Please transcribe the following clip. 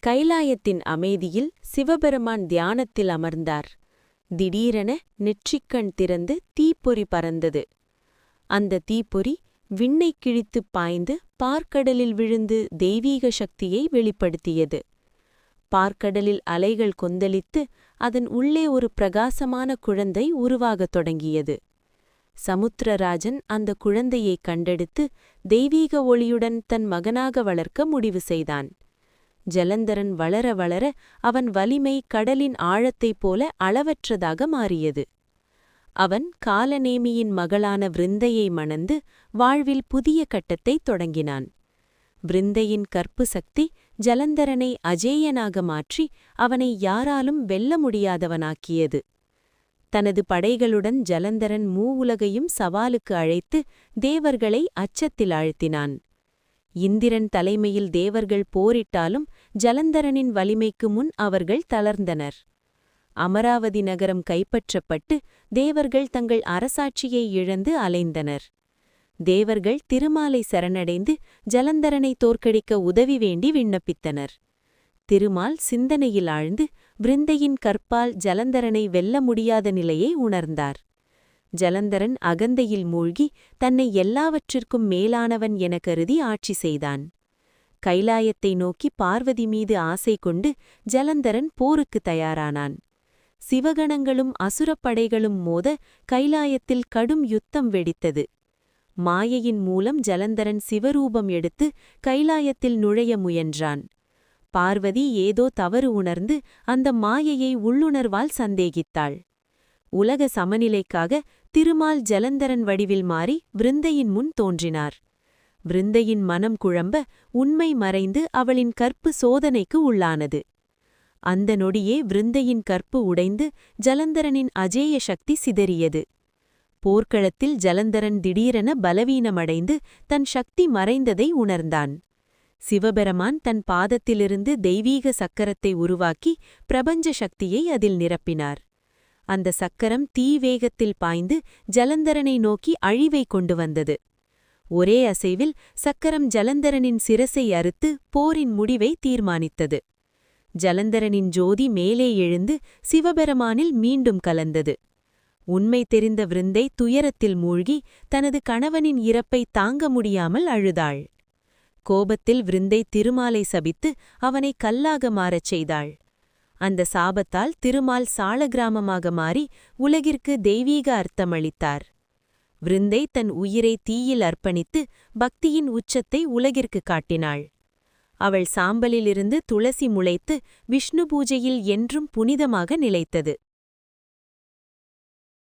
கைலாயத்தின் அமைதியில் சிவபெருமான் தியானத்தில் அமர்ந்தார். திடீரென நெற்றிக்கண் திறந்து தீப்பொறி பறந்தது. அந்த தீப்பொறி விண்ணைக் கிழித்துப் பாய்ந்து பார்க்கடலில் விழுந்து தெய்வீக சக்தியை வெளிப்படுத்தியது. பார்க்கடலில் அலைகள் கொந்தளித்து அதன் உள்ளே ஒரு பிரகாசமான குழந்தை உருவாகத் தொடங்கியது. சமுத்திரராஜன் அந்த குழந்தையைக் கண்டெடுத்து தெய்வீக ஒளியுடன் தன் மகனாக வளர்க்க முடிவு செய்தான். ஜலந்தரன் வளர வளர அவன் வலிமை கடலின் ஆழத்தைப் போல அளவற்றதாக மாறியது. அவன் காலநேமியின் மகளான விருந்தையை மணந்து வாழ்வில் புதிய கட்டத்தைத் தொடங்கினான். விருந்தையின் கற்பு சக்தி ஜலந்தரனை அஜேயனாக மாற்றி அவனை யாராலும் வெல்ல முடியாதவனாக்கியது. தனது படைகளுடன் ஜலந்தரன் மூவுலகையும் சவாலுக்கு அழைத்து தேவர்களை அச்சத்தில் ஆழ்த்தினான். இந்திரன் தலைமையில் தேவர்கள் போரிட்டாலும் ஜலந்தரனின் வலிமைக்கு முன் அவர்கள் தளர்ந்தனர். அமராவதி நகரம் கைப்பற்றப்பட்டு தேவர்கள் தங்கள் அரசாட்சியை இழந்து அலைந்தனர். தேவர்கள் திருமாலை சரணடைந்து ஜலந்தரனை தோற்கடிக்க உதவி வேண்டி விண்ணப்பித்தனர். திருமால் சிந்தனையில் ஆழ்ந்து விருந்தையின் கற்பால் ஜலந்தரனை வெல்ல முடியாத நிலையை உணர்ந்தார். ஜலந்தரன் அகந்தையில் மூழ்கி தன்னை எல்லாவற்றிற்கும் மேலானவன் என கருதி ஆட்சி செய்தான். கைலாயத்தை நோக்கி பார்வதி மீது ஆசை கொண்டு ஜலந்தரன் போருக்கு தயாரானான். சிவகணங்களும் அசுரப்படைகளும் மோத கைலாயத்தில் கடும் யுத்தம் வெடித்தது. மாயையின் மூலம் ஜலந்தரன் சிவரூபம் எடுத்து கைலாயத்தில் நுழைய முயன்றான். பார்வதி ஏதோ தவறு உணர்ந்து அந்த மாயையை உள்ளுணர்வால் சந்தேகித்தாள். உலக சமநிலைக்காக திருமால் ஜலந்தரன் வடிவில் மாறி விருந்தையின் முன் தோன்றினார். விருந்தையின் மனம் குழம்ப உண்மை மறைந்து அவளின் கற்பு சோதனைக்கு உள்ளானது. அந்த நொடியே விருந்தையின் கற்பு உடைந்து ஜலந்தரனின் அஜேய சக்தி சிதறியது. போர்க்களத்தில் ஜலந்தரன் திடீரென பலவீனமடைந்து தன் சக்தி மறைந்ததை உணர்ந்தான். சிவபெருமான் தன் பாதத்திலிருந்து தெய்வீக சக்கரத்தை உருவாக்கி பிரபஞ்ச சக்தியை அதில் நிரப்பினார். அந்த சக்கரம் தீவேகத்தில் பாய்ந்து ஜலந்தரனை நோக்கி அழிவை கொண்டு வந்தது. ஒரே அசைவில் சக்கரம் ஜலந்தரனின் சிரசை அறுத்து போரின் முடிவை தீர்மானித்தது. ஜலந்தரனின் ஜோதி மேலே எழுந்து சிவபெருமானில் மீண்டும் கலந்தது. உண்மை தெரிந்த விருந்தை துயரத்தில் மூழ்கி தனது கணவனின் இறப்பை தாங்க முடியாமல் அழுதாள். கோபத்தில் விருந்தை திருமாலை சபித்து அவனை கல்லாக மாறச் செய்தாள். அந்த சாபத்தால் திருமால் சாளகிராமமாக மாறி உலகிற்கு தெய்வீக அர்த்தமளித்தார். விருந்தை தன் உயிரை தீயில் அர்ப்பணித்து பக்தியின் உச்சத்தை உலகிற்கு காட்டினாள். அவள் சாம்பலிலிருந்து துளசி முளைத்து விஷ்ணு பூஜையில் என்றும் புனிதமாக நிலைத்தது.